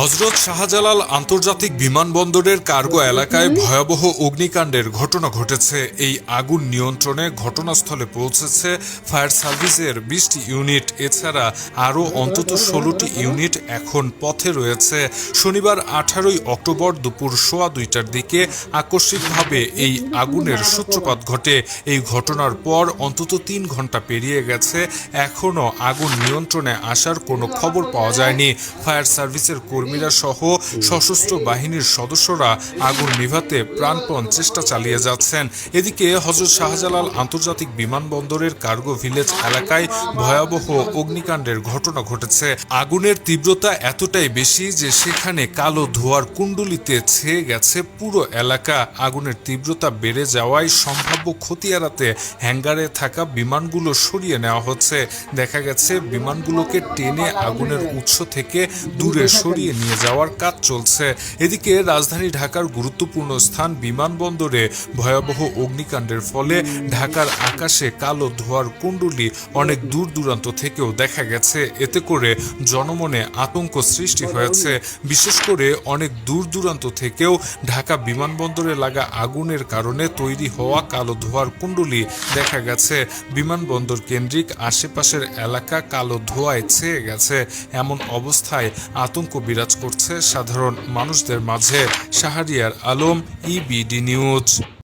হযরত শাহজালাল আন্তর্জাতিক বিমানবন্দরের কার্গো এলাকায় ভয়াবহ অগ্নিকাণ্ডের ঘটনা ঘটেছে। এই আগুন নিয়ন্ত্রণে ঘটনাস্থলে পৌঁছেছে ফায়ার সার্ভিসের ২০টি ইউনিট। এছাড়া আরও অন্তত ১৬টি ইউনিট এখন পথে রয়েছে। শনিবার ১৮ই অক্টোবর দুপুর ১:২টার দিকে আকস্মিকভাবে এই আগুনের সূত্রপাত ঘটে। এই ঘটনার পর অন্তত ৩ ঘন্টা পেরিয়ে গেছে, এখনও আগুন নিয়ন্ত্রণে আসার কোনো খবর পাওয়া যায়নি। ফায়ার সার্ভিসের কর্মীরা সহ সশস্ত্র বাহিনীর সদস্যরা আগুন নিভাতে প্রাণপণ চেষ্টা চালিয়ে যাচ্ছেন। এদিকে হযরত শাহজালাল আন্তর্জাতিক বিমানবন্দরের কার্গো ভিলেজ এলাকায় ভয়াবহ অগ্নিকাণ্ডের ঘটনা ঘটেছে। আগুনের তীব্রতা এতটাই বেশি যে সেখানে কালো ধোঁয়ার কুণ্ডলিতে ছেয়ে গেছে পুরো এলাকা। আগুনের তীব্রতা বেড়ে যাওয়ায় সম্ভাব্য ক্ষতি এড়াতে হ্যাঙ্গারে থাকা বিমানগুলো সরিয়ে নেওয়া হচ্ছে। দেখা গেছে বিমানগুলোকে টেনে আগুনের উৎস থেকে দূরে সরিয়ে নিয়ে যাওয়ার কাজ চলছে। এদিকে রাজধানী ঢাকার গুরুত্বপূর্ণ স্থান বিমানবন্দরে ভয়াবহ অগ্নিকাণ্ডের ফলে ঢাকার আকাশে কালো ধোঁয়ার কুণ্ডলী অনেক দূর দূরান্ত থেকেও দেখা গেছে। এতে করে জনমনে আতঙ্ক সৃষ্টি হয়েছে। বিশেষ করে অনেক দূর দূরান্ত থেকেও ঢাকা বিমানবন্দরে লাগা আগুনের কারণে তৈরি হওয়া কালো ধোঁয়ার কুণ্ডলী দেখা গেছে। বিমানবন্দর কেন্দ্রিক আশেপাশের এলাকা কালো ধোঁয়ায় ছেয়ে গেছে। এমন অবস্থায় আতঙ্ক বিরাজ করছে সাধারণ মানুষদের মাঝে। Shahriar Alam, EBD news.